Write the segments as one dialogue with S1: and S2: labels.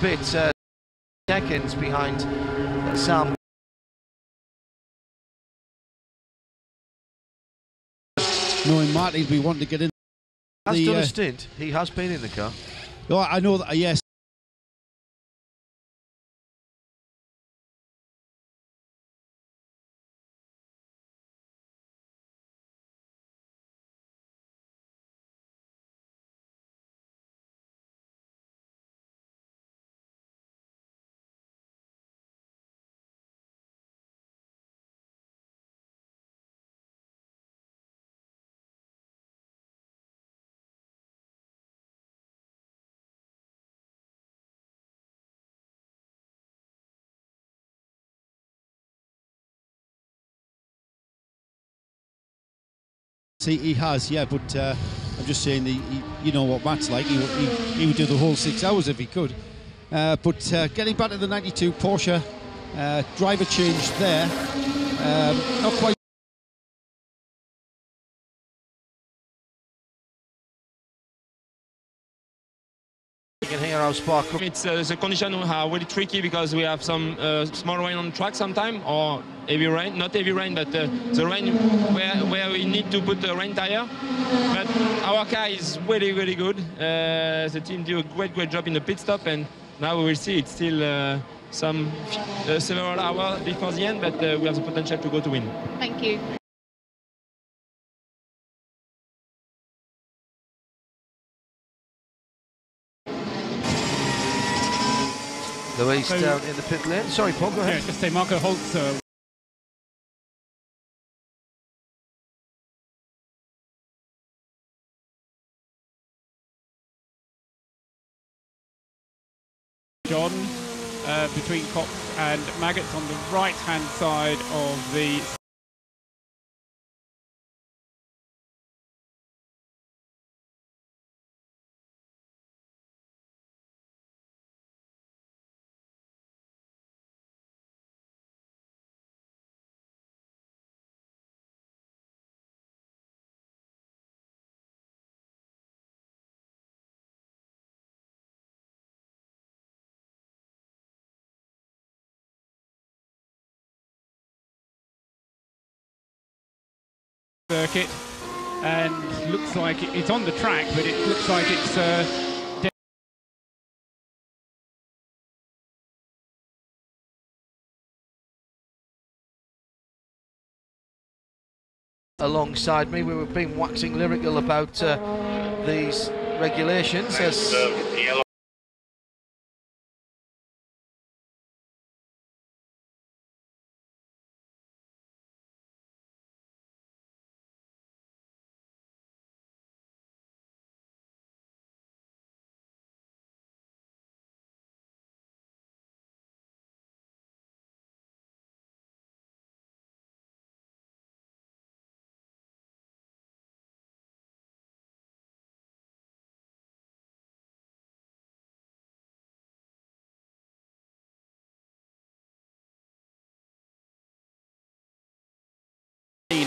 S1: bit, seconds behind Sam.
S2: Knowing Marty'd be wanting to get in.
S1: Has done a stint. He has been in the car.
S2: Oh, I know that. Yes. He has, yeah, but I'm just saying, you know what Matt's like. He would do the whole 6 hours if he could. But getting back to the 92 Porsche, driver change there. Not quite.
S1: You can hear how Spark.
S3: It's the conditions are really tricky because we have some small rain on the track sometimes, or heavy rain, not heavy rain, but the rain where we need to put the rain tire. But our car is really, really good. The team do a great job in the pit stop, and now we will see. It's still several hours before the end, but we have the potential to go to win.
S4: Thank you.
S1: Louise down in the pit lane. Sorry, Paul, go ahead.
S5: Yeah, just say Marco Holtz. John between Cox and Maggots on the right-hand side of the. Circuit, and looks like it's on the track, but it looks like it's
S1: alongside me. We were being waxing lyrical about these regulations as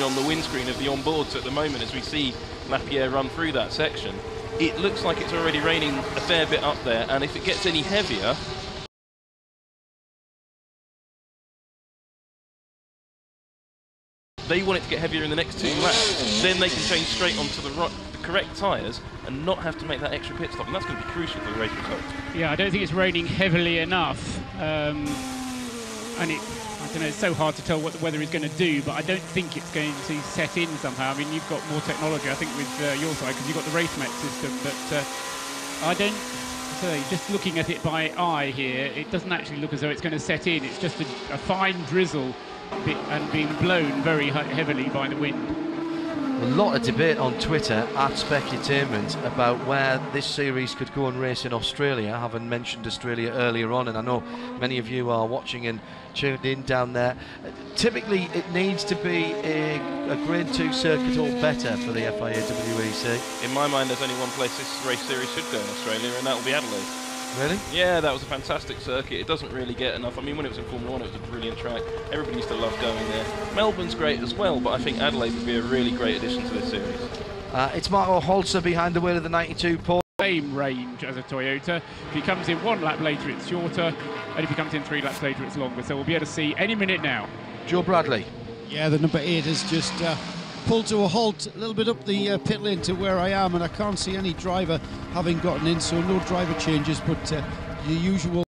S6: on the windscreen of the onboards at the moment as we see Lapierre run through that section. It looks like it's already raining a fair bit up there, and if it gets any heavier, they want it to get heavier in the next 2 laps. Then they can change straight onto the correct tyres and not have to make that extra pit stop, and that's going to be crucial for the race result.
S5: Yeah, I don't think it's raining heavily enough, and I don't know, it's so hard to tell what the weather is going to do, but I don't think it's going to set in somehow. I mean, you've got more technology, I think, with your side, because you've got the RaceMech system, but I don't say, just looking at it by eye here, it doesn't actually look as though it's going to set in. It's just a fine drizzle and being blown very heavily by the wind.
S1: a lot of debate on Twitter at Specutainment about where this series could go and race in Australia, having mentioned Australia earlier on, and I know many of you are watching and tuned in down there. Typically it needs to be a Grade 2 circuit or better for the FIA WEC.
S6: In my mind, there's only one place this race series should go in Australia, and that will be Adelaide.
S1: Really?
S6: Yeah, that was a fantastic circuit. It doesn't really get enough. I mean, when it was in Formula 1, it was a brilliant track. Everybody used to love going there. Melbourne's great as well, but I think Adelaide would be a really great addition to this series.
S1: It's Marco Holzer behind the wheel of the 92 Porsche.
S5: same range as a Toyota. If he comes in 1 lap later, it's shorter, and if he comes in 3 laps later, it's longer. So we'll be able to see any minute now.
S1: Joe Bradley.
S2: Yeah, the number 8 has just pulled to a halt a little bit up the pit lane to where I am, and I can't see any driver having gotten in, so no driver changes, but the usual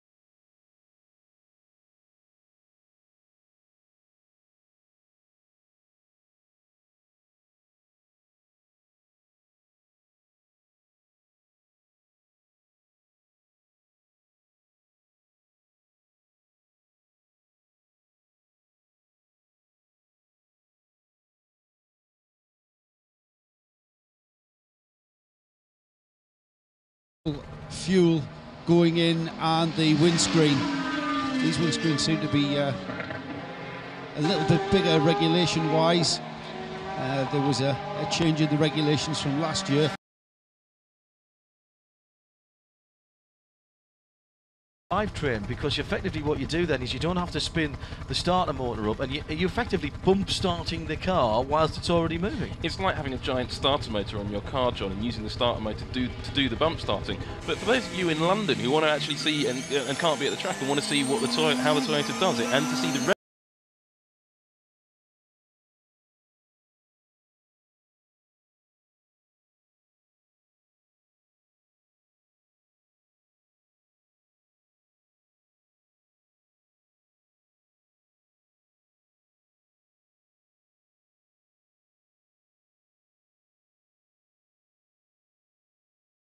S2: fuel going in, and the windscreen. These windscreens seem to be a little bit bigger regulation wise. There was a change in the regulations from last year.
S1: Drivetrain, because effectively what you do then is you don't have to spin the starter motor up, and you effectively bump starting the car whilst it's already moving.
S6: It's like having a giant starter motor on your car, John, and using the starter motor to do the bump starting. But for those of you in London who want to actually see and can't be at the track and want to see what how the Toyota does it, and to see the